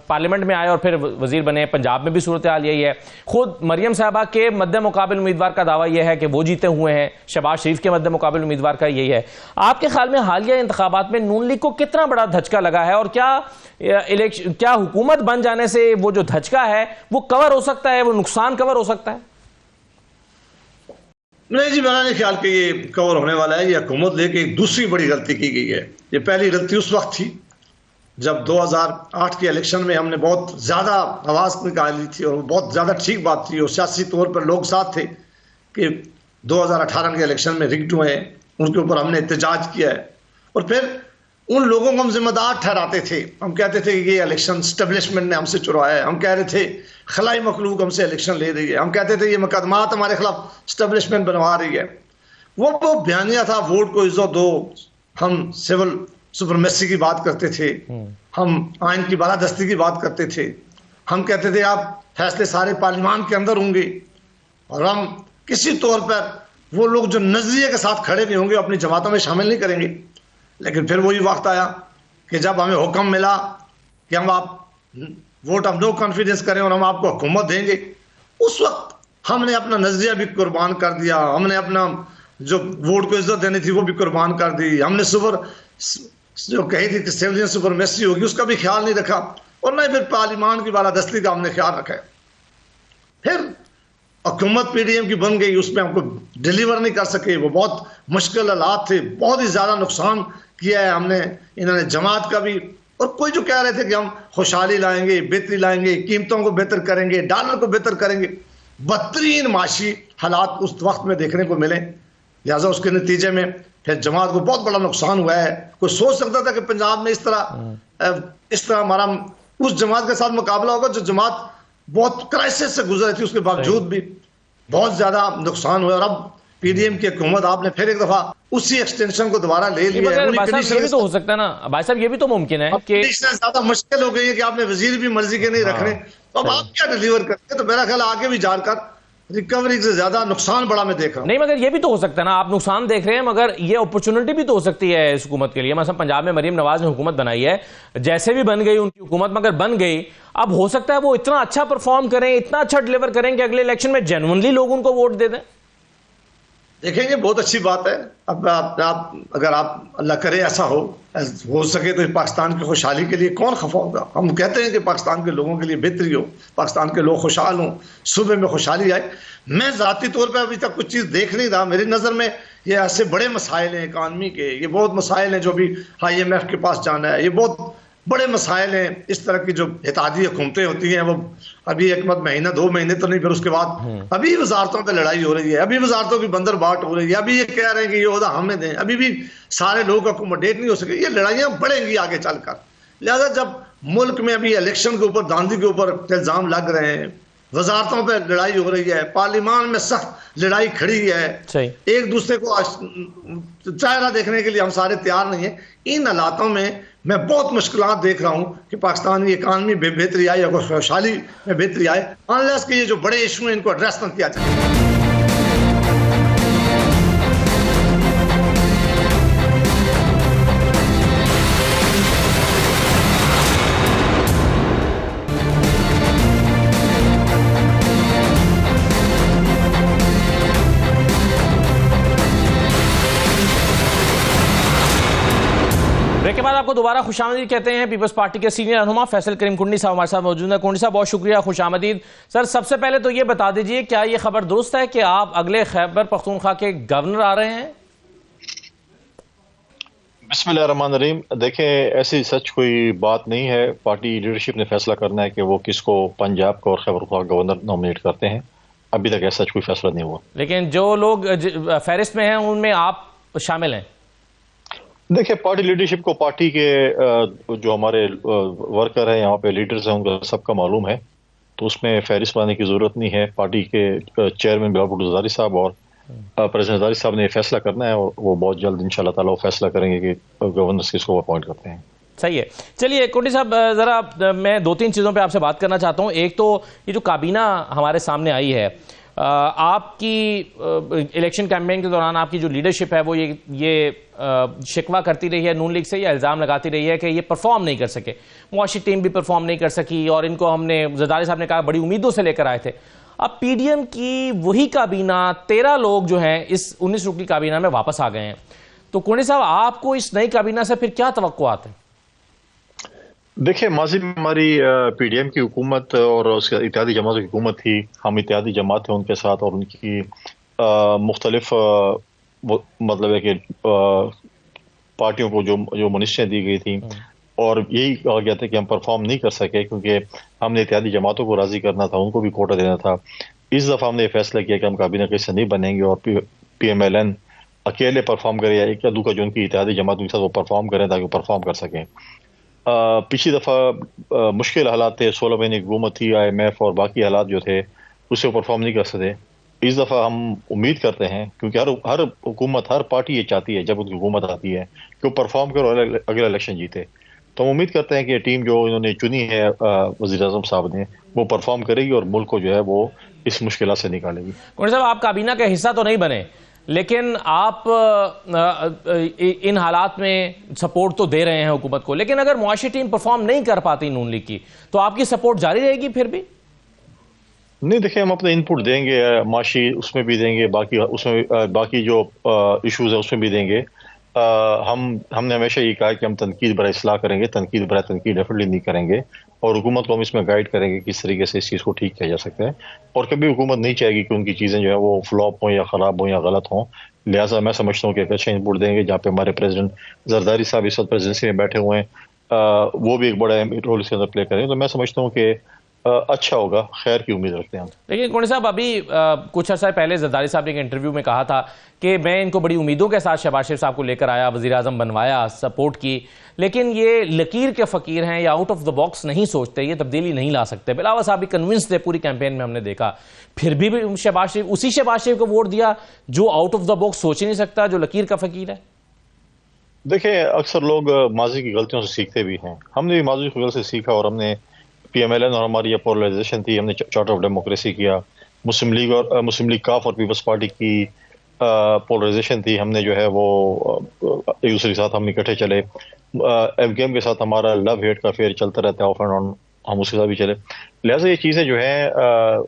پارلیمنٹ میں آئے اور پھر وزیر بنے. پنجاب میں بھی صورتحال یہی ہے. خود مریم صاحبہ کے مد مقابل امیدوار کا دعویٰ یہ ہے کہ وہ جیتے ہوئے ہیں، شہباز شریف کے مد مقابل امیدوار کا یہی ہے. آپ کے خیال میں حالیہ انتخابات میں نون لیگ کو کتنا بڑا دھچکا لگا ہے، اور کیا حکومت بن جانے سے وہ جو دھچکا ہے وہ کور ہو سکتا ہے، وہ نقصان کور ہو سکتا ہے؟ نہیں جی، میرا نہیں خیال کہ یہ کور ہونے والا ہے. یہ حکومت لے کے ایک دوسری بڑی غلطی کی گئی ہے. یہ پہلی غلطی اس وقت تھی جب 2008 کے الیکشن میں ہم نے بہت زیادہ آواز نکالی تھی، اور بہت زیادہ ٹھیک بات تھی، اور سیاسی طور پر لوگ ساتھ تھے کہ 2018 کے الیکشن میں رگڈ ہوئے ہیں، ان کے اوپر ہم نے احتجاج کیا ہے. اور پھر ان لوگوں کو ہم ذمہ دار ٹھہراتے تھے. ہم کہتے تھے کہ یہ الیکشن اسٹیبلشمنٹ نے ہم سے چروایا ہے. ہم کہہ رہے تھے خلائی مخلوق ہم سے الیکشن لے رہی ہے. ہم کہتے تھے یہ مقدمات ہمارے خلاف اسٹیبلشمنٹ بنوا رہی ہے. وہ بیانیہ تھا ووٹ کو عزت دو. ہم سول سپرمیسی کی بات کرتے تھے، ہم آئین کی بالادستی کی بات کرتے تھے. ہم کہتے تھے آپ فیصلے سارے پارلیمان کے اندر ہوں گے، اور ہم کسی طور پر وہ لوگ جو نظریے کے ساتھ کھڑے نہیں ہوں گے اپنی جماعتوں میں شامل نہیں کریں گے. لیکن پھر وہی وقت آیا کہ جب ہمیں حکم ملا کہ ہم آپ ووٹ آف نو کانفیڈنس کریں اور ہم آپ کو حکومت دیں گے، اس وقت ہم نے اپنا نظریہ بھی قربان کر دیا. ہم نے اپنا جو ووٹ کو عزت دینی تھی وہ بھی قربان کر دی. ہم نے جو کہی تھی کہ سیولین سپرمیسی ہوگی اس کا بھی خیال نہیں رکھا، اور نہ پھر پارلیمان کی بالادستی کا ہم نے خیال رکھا ہے. پھر حکومت پی ڈی ایم کی بن گئی، اس میں ہم کو ڈیلیور نہیں کر سکے. وہ بہت مشکل حالات تھے، بہت ہی زیادہ نقصان کیا ہے ہم نے. انہوں نے جماعت کا بھی، اور کوئی جو کہہ رہے تھے کہ ہم خوشحالی لائیں گے، بہتری لائیں گے، قیمتوں کو بہتر کریں گے، ڈالر کو بہتر کریں گے، بدترین معاشی حالات اس وقت میں دیکھنے کو ملے. لہٰذا اس کے نتیجے میں پھر جماعت کو بہت بڑا نقصان ہوا ہے. کوئی سوچ سکتا تھا کہ پنجاب میں اس طرح ہمارا اس جماعت کے ساتھ مقابلہ ہوگا جو جماعت بہت کرائسس سے گزر رہی تھی، اس کے باوجود بھی بہت زیادہ نقصان ہوا. اور اب پی ڈی ایم کی حکومت آپ نے پھر ایک دفعہ اسی ایکسٹینشن کو دوبارہ لے لیا ہے. یہ بھی تو ہو سکتا ہے نا بھائی صاحب، یہ بھی تو ممکن ہے کہ زیادہ مشکل ہو گئی ہے کہ آپ نے وزیر بھی مرضی کے نہیں رکھنے، تو اب آپ کیا ڈیلیور کرتے ہیں؟ تو میرا خیال آگے بھی جا کر ریکوری سے زیادہ نقصان بڑا میں دیکھ رہا ہوں. نہیں، مگر یہ بھی تو ہو سکتا ہے نا، آپ نقصان دیکھ رہے ہیں مگر یہ اپرچونٹی بھی تو ہو سکتی ہے اس حکومت کے لیے. مثلا پنجاب میں مریم نواز نے حکومت بنائی ہے، جیسے بھی بن گئی ان کی حکومت، مگر بن گئی. اب ہو سکتا ہے وہ اتنا اچھا پرفارم کریں، اتنا اچھا ڈیلیور کریں کہ اگلے الیکشن میں جینوئنلی لوگ ان کو ووٹ دے دیں. دیکھیں گے، بہت اچھی بات ہے. اب اگر آپ اللہ کرے ایسا ہو سکے تو پاکستان کی خوشحالی کے لیے کون خفا ہوگا؟ ہم کہتے ہیں کہ پاکستان کے لوگوں کے لیے بہتری ہو، پاکستان کے لوگ خوشحال ہوں، صوبے میں خوشحالی آئے. میں ذاتی طور پہ ابھی تک کچھ چیز دیکھ نہیں رہا. میری نظر میں یہ ایسے بڑے مسائل ہیں اکانومی کے، یہ بہت مسائل ہیں جو بھی IMF کے پاس جانا ہے، یہ بہت بڑے مسائل ہیں. اس طرح کی جو اتحادی حکومتیں ہوتی ہیں وہ ابھی ایک مہینہ 2 مہینے تو نہیں، پھر اس کے بعد ابھی وزارتوں پہ لڑائی ہو رہی ہے، ابھی وزارتوں کی بندر بانٹ ہو رہی ہے، ابھی یہ کہہ رہے ہیں کہ یہ عہدہ ہمیں دیں، ابھی بھی سارے لوگ اکوموڈیٹ نہیں ہو سکے. یہ لڑائیاں بڑھیں گی آگے چل کر. لہذا جب ملک میں ابھی الیکشن کے اوپر داندھی کے اوپر الزام لگ رہے ہیں، وزارتوں پہ لڑائی ہو رہی ہے، پارلیمان میں سخت لڑائی کھڑی ہے، ایک دوسرے کو چہرہ دیکھنے کے لیے ہم سارے تیار نہیں ہیں. ان حالاتوں میں میں بہت مشکلات دیکھ رہا ہوں کہ پاکستان کی اکانومی میں بہتری آئے یا خوشحالی میں بہتری آئے انلیس کہ یہ جو بڑے ایشو ہیں ان کو ایڈریس نہ کیا جائے. بریک کے بعد آپ کو دوبارہ خوش آمدید کہتے ہیں. پیپلز پارٹی کے سینئر رہنما فیصل کریم کنڈی صاحب ہمارے ساتھ موجود ہیں. کنڈی صاحب بہت شکریہ, خوش آمدید. سر سب سے پہلے تو یہ بتا دیجئے کیا یہ خبر درست ہے کہ آپ اگلے خیبر پختونخوا کے گورنر آ رہے ہیں؟ بسم اللہ الرحمن الرحیم. دیکھیں ایسی سچ کوئی بات نہیں ہے. پارٹی لیڈرشپ نے فیصلہ کرنا ہے کہ وہ کس کو پنجاب کو اور خیبر پختونخوا گورنر نامنیٹ کرتے ہیں. ابھی تک ایسا کوئی فیصلہ نہیں ہوا. لیکن جو لوگ فہرست میں ہیں ان میں آپ شامل ہیں. دیکھیں پارٹی لیڈرشپ کو پارٹی کے جو ہمارے ورکر ہیں یہاں پہ لیڈرز ہیں ان کا سب کا معلوم ہے, تو اس میں فہرست بنانے کی ضرورت نہیں ہے. پارٹی کے چیئرمین بلاول بھٹو زرداری صاحب اور پریزیڈنٹ زرداری صاحب نے فیصلہ کرنا ہے اور وہ بہت جلد انشاءاللہ تعالی وہ فیصلہ کریں گے کہ گورنرز کس کو اپوائنٹ کرتے ہیں. صحیح ہے. چلیے کنڈی صاحب ذرا میں دو تین چیزوں پہ آپ سے بات کرنا چاہتا ہوں. ایک تو یہ جو کابینہ ہمارے سامنے آئی ہے, آپ کی الیکشن کیمپین کے دوران آپ کی جو لیڈرشپ ہے وہ یہ شکوہ کرتی رہی ہے نون لیگ سے, یا الزام لگاتی رہی ہے کہ یہ پرفارم نہیں کر سکے. معاشی ٹیم بھی پرفارم نہیں کر سکی اور ان کو ہم نے, زرداری صاحب نے کہا, بڑی امیدوں سے لے کر آئے تھے. اب پی ڈی ایم کی وہی کابینہ 13 لوگ جو ہیں اس 19 رکنی کابینہ میں واپس آ گئے ہیں. تو کنڈی صاحب آپ کو اس نئی کابینہ سے پھر کیا توقعات ہیں؟ دیکھیں ماضی میں ہماری پی ڈی ایم کی حکومت اور اس کے اتحادی جماعتوں کی حکومت تھی. ہم اتحادی جماعت ہیں ان کے ساتھ اور ان کی مختلف مطلب ہے کہ پارٹیوں کو جو منشیاں دی گئی تھیں اور یہی کہا گیا تھا کہ ہم پرفارم نہیں کر سکے کیونکہ ہم نے اتحادی جماعتوں کو راضی کرنا تھا, ان کو بھی کوٹا دینا تھا. اس دفعہ ہم نے یہ فیصلہ کیا کہ ہم کابینہ کیسے نہیں بنیں گے اور پی ایم ایل این اکیلے پرفارم کرے یا ایک یا دو کا جو ان کی اتحادی جماعتوں کے ساتھ وہ پرفارم کریں تاکہ وہ پرفارم کر سکیں. پچھلی دفعہ مشکل حالات تھے, 16 مہینے کی حکومت تھی, آئی ایم ایف اور باقی حالات جو تھے اس سے وہ پرفارم نہیں کر سکتے. اس دفعہ ہم امید کرتے ہیں کیونکہ ہر حکومت, ہر پارٹی یہ چاہتی ہے جب ان کی حکومت آتی ہے کہ وہ پرفارم کرے اور اگلا الیکشن جیتے. تو ہم امید کرتے ہیں کہ ٹیم جو انہوں نے چنی ہے وزیر اعظم صاحب نے وہ پرفارم کرے گی اور ملک کو جو ہے وہ اس مشکلات سے نکالے گی. کنڈی صاحب آپ کابینہ کا حصہ تو نہیں بنے لیکن آپ ان حالات میں سپورٹ تو دے رہے ہیں حکومت کو, لیکن اگر معاشی ٹیم پرفارم نہیں کر پاتی نون لیگ کی تو آپ کی سپورٹ جاری رہے گی پھر بھی؟ نہیں دیکھیں ہم اپنے انپٹ دیں گے, معاشی اس میں بھی دیں گے, باقی جو ایشوز ہیں اس میں بھی دیں گے. ہم نے ہمیشہ یہ کہا کہ ہم تنقید برائے اصلاح کریں گے, تنقید برائے تنقید ڈیفینیٹلی نہیں کریں گے اور حکومت کو ہم اس میں گائیڈ کریں گے کس طریقے سے اس چیز کو ٹھیک کیا جا سکتا ہے. اور کبھی حکومت نہیں چاہے گی کہ ان کی چیزیں جو ہے وہ فلاپ ہوں یا خراب ہوں یا غلط ہوں. لہٰذا میں سمجھتا ہوں کہ ایک اچھا انپٹ دیں گے جہاں پہ ہمارے پریزیڈنٹ زرداری صاحب اس وقت پریزیڈنسی میں بیٹھے ہوئے ہیں, وہ بھی ایک بڑا رول اس کے اندر پلے کریں. تو میں سمجھتا ہوں کہ اچھا ہوگا, خیر کی امید رکھتے ہیں. لیکن کنڈی صاحب ابھی کچھ عرصہ پہلے زرداری صاحب نے ایک انٹرویو میں کہا تھا کہ میں ان کو بڑی امیدوں کے ساتھ شہباز شریف صاحب کو لے کر آیا, وزیر اعظم بنوایا, سپورٹ کی, لیکن یہ لکیر کے فقیر ہیں یا آؤٹ آف دا باکس نہیں سوچتے, یہ تبدیلی نہیں لا سکتے. بلاول صاحب بھی کنونس تھے پوری کیمپین میں, ہم نے دیکھا. پھر بھی شہباز شریف, اسی شہباز شریف کو ووٹ دیا جو آؤٹ آف دا باکس سوچ ہی نہیں سکتا, جو لکیر کا فقیر ہے. دیکھیں اکثر لوگ ماضی کی غلطیوں سے سیکھتے بھی ہیں. ہم نے بھی ماضی کی غلطی سے سیکھا اور ہم نے پی ایم ایل این اور ہماری یہ پولرائزیشن تھی, ہم نے چارٹر آف ڈیموکریسی کیا. مسلم لیگ کاف اور پیپلز پارٹی کی پولرائزیشن تھی, ہم نے جو ہے وہ ایک دوسرے کے ساتھ ہم اکٹھے چلے. ایف گیم کے ساتھ ہمارا لو ہیٹ کا افیئر چلتا رہتا ہے, آف اینڈ آن, ہم اس کے ساتھ بھی چلے. لہٰذا یہ چیزیں جو ہیں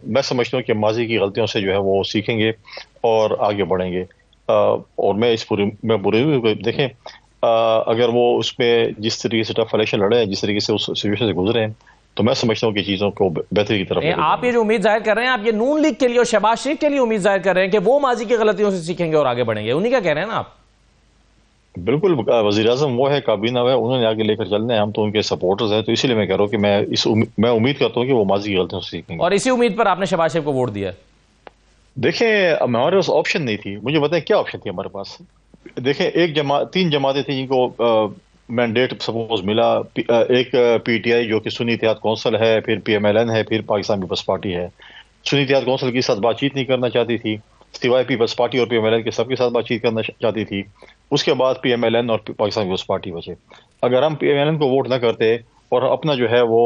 میں سمجھتا ہوں کہ ماضی کی غلطیوں سے جو ہے وہ سیکھیں گے اور آگے بڑھیں گے. اور میں پوری دیکھیں اگر وہ اس میں جس طریقے سے ٹف الیکشن لڑے ہیں, جس طریقے سے اس سچویشن سے گزرے ہیں, تو میں سمجھتا ہوں کہ چیزوں کو بہتری کی طرف. آپ یہ جو امید ظاہر کر رہے ہیں, آپ یہ نون لیگ کے لیے اور شہباز شریف کے لیے امید ظاہر کر رہے ہیں کہ وہ ماضی کی غلطیوں سے سیکھیں گے اور آگے بڑھیں گے, انہیں کا کہہ رہے ہیں نا آپ؟ بالکل, وزیر اعظم وہ ہے, کابینہ ہے, انہوں نے آگے لے کر چلنا ہے, ہم تو ان کے سپورٹرز ہیں. تو اسی لیے میں کہہ رہا ہوں کہ میں امید کرتا ہوں کہ وہ ماضی کی غلطیوں سے سیکھیں گے. اور اسی امید پر آپ نے شہباز شریف کو ووٹ دیا؟ دیکھیں ہمارے پاس آپشن نہیں تھی. مجھے بتائیں کیا آپشن تھی ہمارے پاس. دیکھیں 3 جماعتیں تھیں جن کو مینڈیٹ سپوز ملا. ایک پی ٹی آئی جو کہ سنی اتحاد کونسل ہے, پھر پی ایم ایل این ہے, پھر پاکستان پیپلز پارٹی ہے. سنی اتحاد کونسل کے ساتھ بات چیت نہیں کرنا چاہتی تھی, سوائے پیپلز پارٹی اور پی ایم ایل این کے سب کے ساتھ بات چیت کرنا چاہتی تھی. اس کے بعد پی ایم ایل این اور پاکستان پیپلز پارٹی بچے. اگر ہم پی ایم ایل این کو ووٹ نہ کرتے اور اپنا جو ہے وہ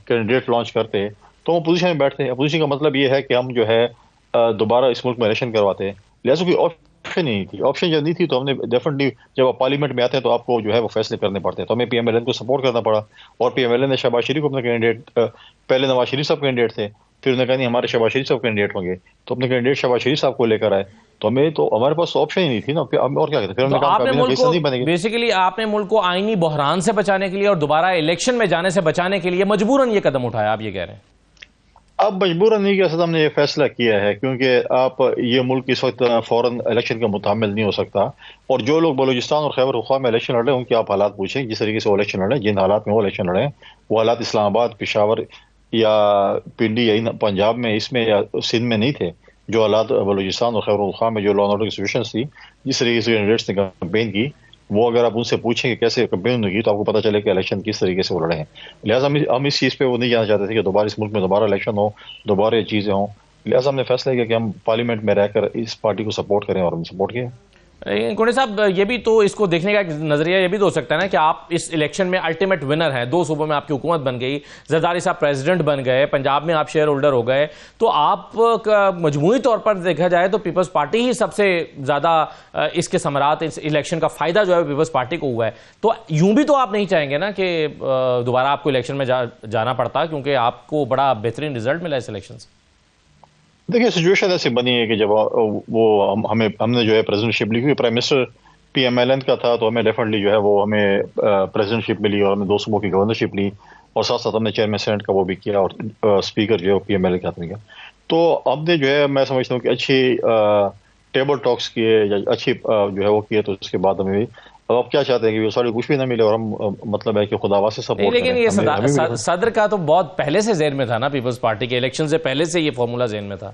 کینڈیڈیٹ لانچ کرتے تو ہم اپوزیشن میں بیٹھتے. اپوزیشن کا مطلب یہ ہے کہ ہم جو ہے دوبارہ اس ملک میں الیکشن کرواتے. لہٰذا کوئی آپشن نہیں تھی. آپشن جب نہیں تھی تو ہم نے ڈیفینیٹلی جب آپ پارلیمنٹ میں آتے ہیں تو آپ کو جو ہے وہ فیصلے کرنے پڑتے ہیں. تو ہمیں پی ایم ایل این کو سپورٹ کرنا پڑا اور پی ایم ایل این نے شہباز شریف کو اپنا کینڈیڈیٹ, پہلے نواز شریف صاحب کینڈیڈیٹ تھے, پھر انہوں نے کہا نہیں ہمارے شہباز شریف صاحب کینڈیڈیٹ ہوں گے, تو اپنے کینڈیڈیٹ شہباز شریف صاحب کو لے کر آئے. تو ہمارے پاس آپشن ہی نہیں تھی نا, اور کیا کہتے ہیں. پھر ہم نے کہا نہیں بنے گی. بیسیکلی آپ نے ملک کو آئینی بحران سے بچانے کے لیے اور دوبارہ الیکشن میں جانے سے بچانے کے لیے مجبوراً یہ قدم اٹھایا, آپ یہ کہہ رہے ہیں؟ اب مجبوراً نہیں کیا, ہم نے یہ فیصلہ کیا ہے کیونکہ آپ یہ ملک اس وقت فوراً الیکشن کا متحمل نہیں ہو سکتا. اور جو لوگ بلوچستان اور خیبر پختونخوا میں الیکشن لڑ رہے ہیں ان کے آپ حالات پوچھیں, جس طریقے سے وہ الیکشن لڑ رہے ہیں, جن حالات میں وہ الیکشن لڑ رہے ہیں وہ حالات اسلام آباد, پشاور یا پنڈی یا پنجاب میں, اس میں یا سندھ میں نہیں تھے. جو حالات بلوچستان اور خیبر پختونخوا میں جو لا اینڈ آرڈر کی سچویشنز تھی, جس طریقے سے کینڈیڈیٹس نے کمپین کی, وہ اگر آپ ان سے پوچھیں کہ کیسے کمپین ہوگی تو آپ کو پتہ چلے کہ الیکشن کس طریقے سے وہ لڑے ہیں. لہٰذا ہم اس چیز پہ وہ نہیں جانا چاہتے تھے کہ دوبارہ اس ملک میں دوبارہ الیکشن ہو, دوبارہ یہ چیزیں ہوں. لہٰذا ہم نے فیصلہ کیا کہ ہم پارلیمنٹ میں رہ کر اس پارٹی کو سپورٹ کریں, اور ہم سپورٹ کیا. کونڈے صاحب, یہ بھی تو اس کو دیکھنے کا ایک نظریہ یہ بھی تو ہو سکتا ہے نا کہ آپ اس الیکشن میں الٹیمیٹ ونر ہیں. 2 صوبوں میں آپ کی حکومت بن گئی, زرداری صاحب پریزیڈنٹ بن گئے, پنجاب میں آپ شیئر ہولڈر ہو گئے, تو آپ کا مجموعی طور پر دیکھا جائے تو پیپلز پارٹی ہی سب سے زیادہ اس کے ثمرات, اس الیکشن کا فائدہ جو ہے پیپلز پارٹی کو ہوا ہے. تو یوں بھی تو آپ نہیں چاہیں گے نا کہ دوبارہ آپ کو الیکشن میں جانا پڑتا, کیونکہ آپ کو بڑا بہترین رزلٹ ملا اس الیکشن سے. دیکھیے سچویشن ایسی بنی ہے کہ جب وہ ہم نے جو ہے پریزیڈنٹ شپ لی, کیونکہ prime minister P M L N کا تھا تو ہمیں ڈیفینیٹلی جو ہے وہ ہمیں پریزیڈنٹ شپ ملی, اور ہمیں 2 صوبوں کی گورنر شپ لی, اور ساتھ ساتھ ہم نے چیئرمین سینٹ کا وہ بھی کیا, اور اسپیکر جو ہے پی ایم ایل این کا کیا. تو ہم نے جو ہے میں سمجھتا ہوں کہ اچھی ٹیبل ٹاکس کیے یا اچھی جو ہے وہ کیے, تو اس کے بعد ہمیں اب آپ کیا چاہتے ہیں کہ سارے کچھ بھی نہ ملے اور ہم مطلب ہے کہ خدا سے سپورٹ کریں. لیکن یہ صدر کا تو بہت پہلے سے ذہن میں تھا نا, پیپلز پارٹی کے الیکشن سے پہلے سے یہ فارمولا ذہن میں تھا.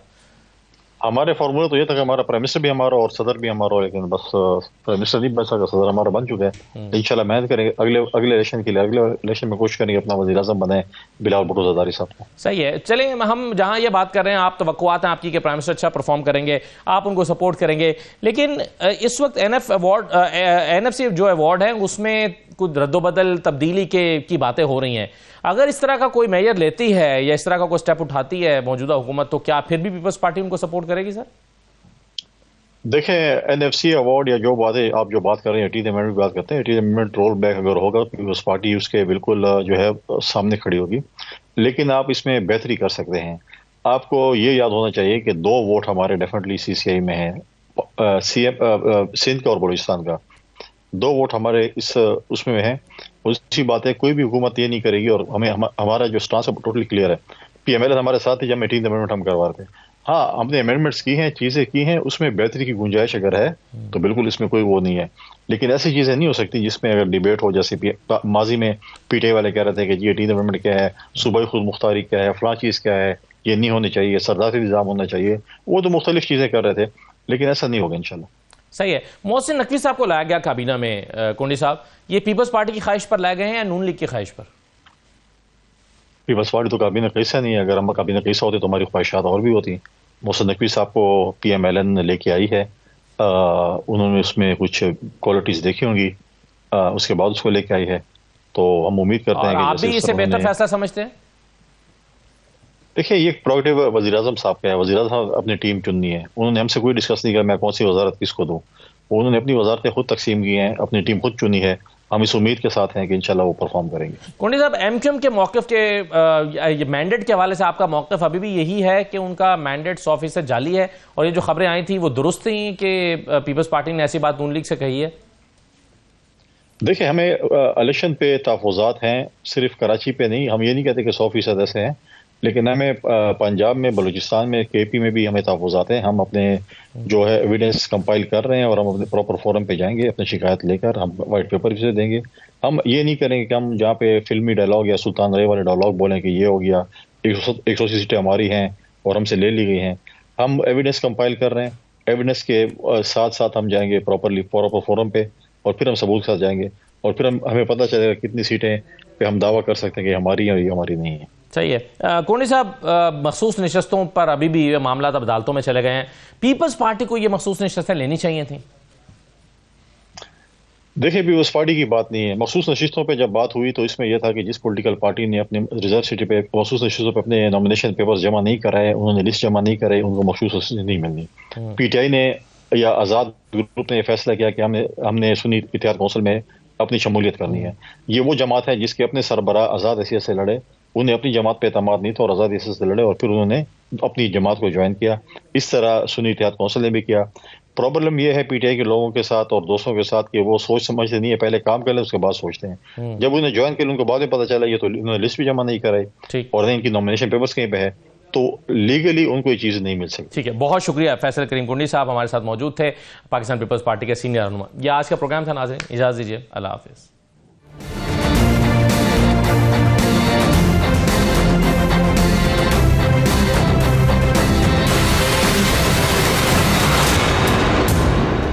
ہمارے فارمولہ تو یہ تھا کہ ہمارا پرائم منسٹر بھی ہمارا اور صدر بھی ہمارا ہو, لیکن بس پرائم منسٹر نہیں بن سکا, صدر ہمارا بن چکا ہے. انشاءاللہ محنت کریں گے اگلے الیکشن کے لیے, اگلے الیکشن میں کوشش کریں گے اپنا وزیر اعظم بنائیں بلاول بھٹو زرداری صاحب کو. صحیح ہے. چلیں ہم جہاں یہ بات کر رہے ہیں, آپ توقعات ہیں آپ کی کہ پرائم منسٹر اچھا پرفارم کریں گے, آپ ان کو سپورٹ کریں گے, لیکن اس وقت این ایف سی جو ایوارڈ ہے اس میں کچھ رد و بدل تبدیلی کی باتیں ہو رہی ہیں. اگر اس طرح کا کوئی میئر لیتی ہے یا اس طرح کا کوئی سٹیپ اٹھاتی ہے موجودہ حکومت, تو کیا پھر بھی پیپلز پارٹی ان کو سپورٹ کرے گی؟ سر دیکھیں این ایف سی ایوارڈ یا جو باتیں آپ جو بات کر رہے ہیں, 18th امینڈمنٹ کی بات کرتے ہیں, 18th امینڈمنٹ رول بیک اگر ہوگا پیپلز پارٹی اس کے بالکل جو ہے سامنے کھڑی ہوگی. لیکن آپ اس میں بہتری کر سکتے ہیں. آپ کو یہ یاد ہونا چاہیے کہ 2 ووٹ ہمارے ڈیفینیٹلی سی سی آئی میں ہیں, سندھ کا اور بلوچستان کا. 2 ووٹ ہمارے اس میں ہیں. اسی بات ہے, کوئی بھی حکومت یہ نہیں کرے گی, اور ہمارا جو سٹانس ہے ٹوٹلی کلیئر ہے. پی ایم ایل ہمارے ساتھ ہی جب 18th امینڈمنٹ ہم کروا رہے تھے. ہاں ہم نے امینڈمنٹس کی ہیں, چیزیں کی ہیں, اس میں بہتری کی گنجائش اگر ہے تو بالکل اس میں کوئی وہ نہیں ہے. لیکن ایسی چیزیں نہیں ہو سکتی جس میں اگر ڈیبیٹ ہو, جیسے ماضی میں پی ٹی آئی والے کہہ رہے تھے کہ جی 18th امینڈمنٹ کیا ہے, صوبائی خود مختاری کیا ہے, فلاں چیز کیا ہے, یہ نہیں ہونی چاہیے, سرداری نظام ہونا چاہیے. وہ تو مختلف چیزیں کر رہے تھے, لیکن ایسا نہیں ہوگا انشاءاللہ. صحیح ہے. محسن نقوی صاحب کو لایا گیا کابینہ میں, کونڈی صاحب یہ پیپلز پارٹی کی خواہش پر لائے گئے ہیں یا نون لیگ کی خواہش پر؟ پیپلز پارٹی تو کابینہ کیسا نہیں ہے. اگر ہم کابینہ کیسا ہوتے تو ہماری خواہشات اور بھی ہوتی. محسن نقوی صاحب کو پی ایم ایل این لے کے آئی ہے, انہوں نے اس میں کچھ کوالٹیز دیکھی ہوں گی, اس کے بعد اس کو لے کے آئی ہے. تو ہم امید کرتے ہیں کہ آپ بھی اسے بہتر فیصلہ سمجھتے ہیں؟ دیکھیے یہ پروگیٹو وزیر اعظم صاحب کا ہے. وزیر اعظم اپنی ٹیم چننی ہے. انہوں نے ہم سے کوئی ڈسکس نہیں کیا میں کون سی وزارت کس کو دوں. انہوں نے اپنی وزارتیں خود تقسیم کی ہیں, اپنی ٹیم خود چنی ہے. ہم اس امید کے ساتھ ہیں کہ انشاءاللہ وہ پرفارم کریں گے. کونڈی صاحب ایم کیو ایم کے موقف کے مینڈیٹ کے حوالے سے آپ کا موقف ابھی بھی یہی ہے کہ ان کا مینڈیٹ 100% جعلی ہے, اور یہ جو خبریں آئی تھیں وہ درست تھیں کہ پیپلز پارٹی نے ایسی بات نون لیگ سے کہی ہے؟ دیکھیں ہمیں الیکشن پہ تحفظات ہیں, صرف کراچی پہ نہیں. ہم یہ نہیں کہتے کہ 100% ایسے ہیں, لیکن ہمیں پنجاب میں, بلوچستان میں, کے پی میں بھی ہمیں تحفظات ہیں. ہم اپنے جو ہے ایویڈنس کمپائل کر رہے ہیں, اور ہم اپنے پراپر فورم پہ جائیں گے, اپنی شکایت لے کر ہم وائٹ پیپر بھی سے دیں گے. ہم یہ نہیں کریں گے کہ ہم جہاں پہ فلمی ڈائلاگ یا سلطان رے والے ڈائلاگ بولیں کہ یہ ہو گیا, 180 سیٹیں ہماری ہیں اور ہم سے لے لی گئی ہیں. ہم ایویڈنس کمپائل کر رہے ہیں, ایویڈنس کے ساتھ ساتھ ہم جائیں گے پراپر فورم پہ, اور پھر ہم ثبوت کے ساتھ جائیں گے, اور پھر ہمیں پتہ چلے گا کتنی سیٹیں پہ ہم دعویٰ کر سکتے ہیں کہ ہماری ہیں اور یہ ہماری نہیں ہیں. صحیح ہے. کونی صاحب، مخصوص نشستوں پر ابھی بھی یہ معاملات اب عدالتوں میں چلے گئے ہیں. پیپلز پارٹی کو یہ مخصوص نشستیں لینی چاہیے تھیں؟ دیکھیں پیپلز پارٹی کی بات نہیں ہے. مخصوص نشستوں پہ جب بات ہوئی تو اس میں یہ تھا کہ جس پولیٹیکل پارٹی نے اپنے ریزرو سیٹ پہ مخصوص نشستوں پہ اپنے نامینیشن پیپرز جمع نہیں کرائے، انہوں نے لسٹ جمع نہیں کرائی، ان کو مخصوص نشستیں نہیں ملنی. پی ٹی آئی نے یا آزاد گروپ نے یہ فیصلہ کیا کہ ہم نے سنی اتحاد کونسل میں اپنی شمولیت کرنی ہے. یہ وہ جماعت ہے جس کے اپنے سربراہ آزاد حیثیت سے لڑے، انہیں اپنی جماعت پہ اعتماد نہیں تھا اور آزاد حیثیت سے لڑے اور پھر انہوں نے اپنی جماعت کو جوائن کیا. اس طرح سنی اتحاد کونسل نے بھی کیا. پرابلم یہ ہے پی ٹی آئی کے لوگوں کے ساتھ اور دوستوں کے ساتھ کہ وہ سوچ سمجھتے نہیں ہے، پہلے کام کر لیں اس کے بعد سوچتے ہیں. جب انہیں جوائن کر لیں ان کو بعد میں پتہ چلا یہ تو انہوں نے لسٹ بھی جمع نہیں کرائی اور ان کی نامینیشن پیپرز کہیں پہ ہے، تو لیگلی ان کو یہ چیز نہیں مل سکتی. ٹھیک ہے، بہت شکریہ. فیصل کریم کنڈی صاحب ہمارے ساتھ موجود تھے، پاکستان پیپلز پارٹی کے سینئر رہنما. یہ آج کا پروگرام تھا. ناظرین اجازت دیجیے، اللہ حافظ.